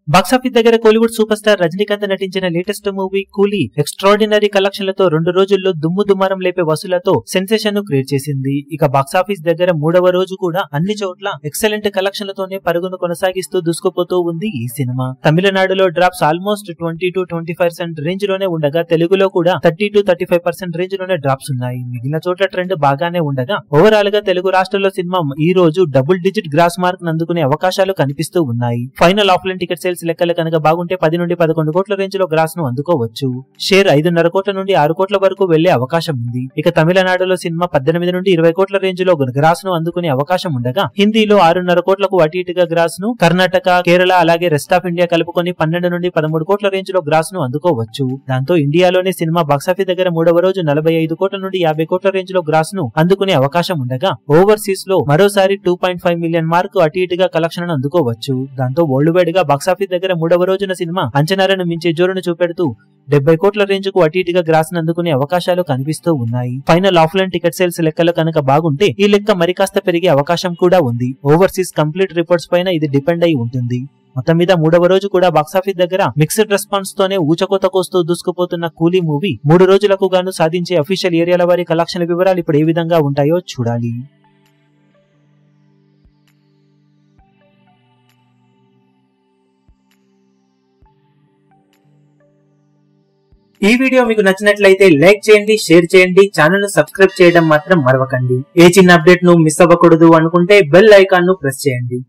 Box office దగ్గర Kollywood super star Rajinikanth నటించిన latest movie కూలీ ఎక్స్ట్రాడినరీ కలెక్షన్లతో 2 రోజుల్లో దుమ్ము దుమారం లేపే వసూలతో సెన్సేషన్ ను క్రియేట్ చేసింది. ఇక బాక్సాఫీస్ దగ్గర 3వ రోజు కూడా అన్ని చోట్ల ఎక్సలెంట్ కలెక్షన్లతోనే పరుగును కొనసాగిస్తూ దూసుకుపోతూ ఉంది ఈ సినిమా. తమిళనాడులో డ్రాప్స్ ఆల్మోస్ట్ 20-25% రేంజ్ లోనే ఉండగా తెలుగులో కూడా 30-35% రేంజ్ లోనే డ్రాప్స్ ఉన్నాయి. మిగిలిన చోట్ల ట్రెండ్ బాగానే ఉండగా ఓవరాల్ గా తెలుగు రాష్ట్రాల్లో సినిమా ఈ రోజు డబుల్ డిజిట్ గ్రాస్ మార్క్ అందుకునే అవకాశాలు కనిపిస్తూ ఉన్నాయి. ఫైనల్ ఆఫ్లైన్ టికెట్ సేల్స్ లెక్కలు కనుక బాగుంటే 10 నుండి 11 కోట్ల రేంజ్ లో గ్రాస్ ను అందుకోవచ్చు. షేర్ 5.5 కోట్ల నుండి 6 కోట్ల వరకు వెళ్లే అవకాశం ఉంది. ఇక తమిళనాడులో సినిమా 18 నుండి 20 కోట్ల రేంజ్ లో గ్రాస్ ను అందుకునే అవకాశం ఉండగా హిందీలో 6.5 కోట్లకు అటు ఇటుగా గ్రాస్ ను, కర్ణాటక, కేరళ అలాగే రెస్ట్ ఆఫ్ ఇండియా కలుపుకొని 12 నుండి 13 కోట్ల రేంజ్ లో గ్రాస్ ను అందుకోవచ్చు. దాంతో ఇండియాలోనే సినిమా బాక్సాఫీస్ దగ్గర 3వ రోజు 45 కోట్ల నుండి 50 కోట్ల రేంజ్ లో గ్రాస్ ను అందుకునే అవకాశం ఉండగా ఓవర్సీస్ లో మరోసారి 2.5 మిలియన్ మార్కు అటు ఇటుగా కలెక్షన్ అందుకోవచ్చు. దాంతో వరల్డ్ వైడ్ గా బాక్సాఫీస్ దగ్గర 3వ రోజున సినిమా అంచనాలను మించే జోరును చూపెడుతూ 70 కోట్ల రేంజ్ కు అటు ఇటుగా గ్రాస్ ను అందుకునే అవకాశాలు కనిపిస్తూ ఉన్నాయి. ఫైనల్ ఆఫ్లైన్ టికెట్ సేల్స్ లెక్కలు కనుక బాగుంటే ఈ లెక్క మరి కాస్త పెరిగే అవకాశం కూడా ఉంది. ఓవర్సీస్ కంప్లీట్ రిపోర్ట్స్ పైన ఇది డిపెండ్ అయి ఉంటుంది. మొత్తం మీద 3వ రోజు కూడా బాక్సాఫీస్ దగ్గర మిక్స్డ్ రెస్పాన్స్ తోనే ఊచకోత కోస్తూ దూసుకుపోతున్న కూలీ మూవీ 3 రోజులకు గాను సాధించే అఫీషియల్ ఏరియాల వారి కలెక్షన్ వివరాలు ఇప్పుడు ఏ విధంగా ఉంటాయో చూడాలి. ఈ వీడియో మీకు నచ్చినట్లయితే లైక్ చేయండి, షేర్ చేయండి, ఛానల్ ను సబ్స్క్రైబ్ చేయడం మాత్రం మరవకండి. ఏ చిన్న అప్డేట్ ను మిస్ అవ్వకూడదు అనుకుంటే బెల్ ఐకాన్ ను ప్రెస్ చేయండి.